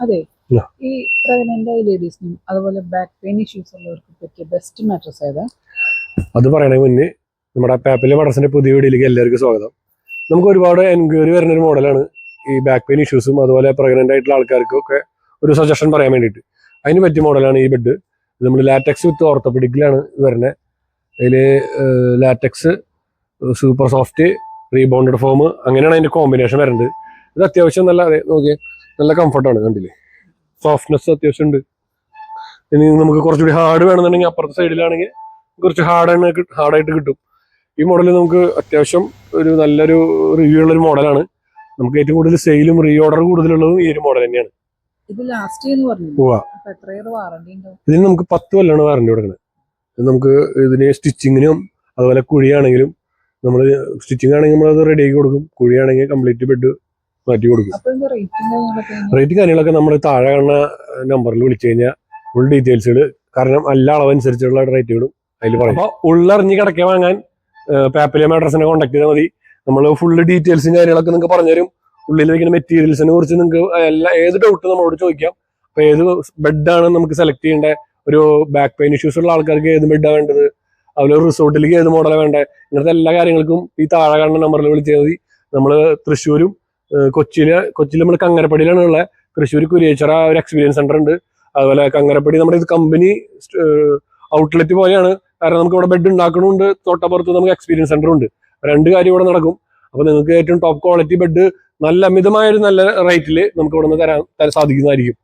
അതെ. ഈ പ്രഗ്നന്റ് ആയ ലേഡീസിനും അതുപോലെ ബാക്ക് പെയിൻ ഇഷ്യൂസ് ഉള്ളവർക്ക് പറ്റിയ ബെസ്റ്റ് മാട്രസ് ഏതാ? അത് പറയണ മുന്നേ നമ്മുടെ പാപ്പിലെ മടസിന്റെ പുതിയ വീഡിയോയിലേക്ക് എല്ലാവർക്കും സ്വാഗതം. നമുക്ക് ഒരുപാട് എൻക്വയറി വരുന്ന ഒരു മോഡലാണ് ഈ ബാക്ക് പെയിൻ ഇഷ്യൂസും അതുപോലെ പ്രഗ്നന്റ് ആയിട്ടുള്ള ആൾക്കാർക്കൊക്കെ ഒരു സജഷൻ പറയാൻ വേണ്ടിയിട്ട്. അതിന് പറ്റിയ മോഡലാണ് ഈ ബെഡ്. നമ്മൾ ലാറ്റക്സ് വിത്ത് ഓർത്തോപെഡിക്കിലാണ് വരുന്നത്. അതിൽ latex, super soft, rebounded form, അങ്ങനെയാണ് അതിന്റെ കോമ്പിനേഷൻ വരുന്നത്. ഇത് അത്യാവശ്യം നല്ല നോക്കിയേ നല്ല കംഫർട്ടാണ്. കണ്ടില്ലേ, സോഫ്റ്റ്നെസ് അത്യാവശ്യം ഉണ്ട്. ഇനി നമുക്ക് കുറച്ചുകൂടി ഹാർഡ് വേണമെന്നുണ്ടെങ്കിൽ അപ്പുറത്തെ സൈഡിലാണെങ്കിൽ കുറച്ച് ഹാർഡായിട്ട് കിട്ടും. ഈ മോഡൽ നമുക്ക് അത്യാവശ്യം ഒരു നല്ലൊരു റിവ്യൂ ഉള്ള ഒരു മോഡലാണ്. നമുക്ക് ഏറ്റവും കൂടുതൽ സെയിലും റീ ഓർഡർ കൂടുതലുള്ളതും ഈ ഒരു മോഡൽ തന്നെയാണ്. ഇതിന് നമുക്ക് 10 കൊല്ലമാണ് വാറണ്ടി കൊടുക്കുന്നത്. നമുക്ക് ഇതിന് സ്റ്റിച്ചിങ്ങിനും അതുപോലെ കുഴിയാണെങ്കിലും നമ്മൾ സ്റ്റിച്ചിങ് ആണെങ്കിൽ നമ്മൾ അത് റെഡി ആക്കി കൊടുക്കും. കുഴിയാണെങ്കിൽ കംപ്ലീറ്റ് ബെഡ് മാറ്റി കൊടുക്കും. റേറ്റും കാര്യങ്ങളൊക്കെ നമ്മൾ താഴെ കാണുന്ന നമ്പറിൽ വിളിച്ചു കഴിഞ്ഞാൽ ഫുൾ ഡീറ്റെയിൽസുകൾ, കാരണം എല്ലാ അളവനുസരിച്ചുള്ള റേറ്റുകളും അതിൽ പറയും. അപ്പോൾ ഉള്ളറിഞ്ഞ് കിടക്കെ വാങ്ങാൻ പാപ്പിലെ മാട്രസിനെ കോൺടാക്ട് ചെയ്താൽ മതി. നമ്മൾ ഫുള്ള് ഡീറ്റെയിൽസും കാര്യങ്ങളൊക്കെ നിങ്ങൾക്ക് പറഞ്ഞുതരും. ഉള്ളിൽ വയ്ക്കുന്ന മെറ്റീരിയൽസിനെ കുറിച്ച് നിങ്ങൾക്ക് ഏത് ഡൗട്ട് നമ്മളോട് ചോദിക്കാം. അപ്പോൾ ഏത് ബെഡാണ് നമുക്ക് സെലക്ട് ചെയ്യേണ്ടത്, ഒരു ബാക്ക് പെയിൻ ഇഷ്യൂസ് ഉള്ള ആൾക്കാർക്ക് ഏത് ബെഡാണ് വേണ്ടത്, അതുപോലെ റിസോർട്ടിലേക്ക് ഏത് മോഡലാണ് വേണ്ടത്, ഇങ്ങനത്തെ എല്ലാ കാര്യങ്ങൾക്കും ഈ താഴെ കാണുന്ന നമ്പറിൽ വിളിച്ചാൽ മതി. നമ്മൾ തൃശ്ശൂരും കൊച്ചിയിൽ നമ്മൾ കങ്ങരപ്പടിയിലാണ് ഉള്ളത്. തൃശ്ശൂർ കുരിയച്ചിറ ഒരു എക്സ്പീരിയൻസ് സെന്റർ ഉണ്ട്. അതുപോലെ കങ്ങരപ്പടി നമ്മുടെ ഇത് കമ്പനി ഔട്ട്ലെറ്റ് പോലെയാണ്. കാരണം നമുക്ക് ഇവിടെ ബെഡ് ഉണ്ടാക്കണമുണ്ട്, തൊട്ടപ്പുറത്ത് നമുക്ക് എക്സ്പീരിയൻസ് സെന്റർ ഉണ്ട്. രണ്ട് കാര്യം ഇവിടെ നടക്കും. അപ്പോൾ നിങ്ങൾക്ക് ഏറ്റവും ടോപ്പ് ക്വാളിറ്റി ബെഡ് നല്ല മിതമായ ഒരു നല്ല റേറ്റിൽ നമുക്ക് ഇവിടെ നിന്ന് തരാൻ സാധിക്കുന്നതായിരിക്കും.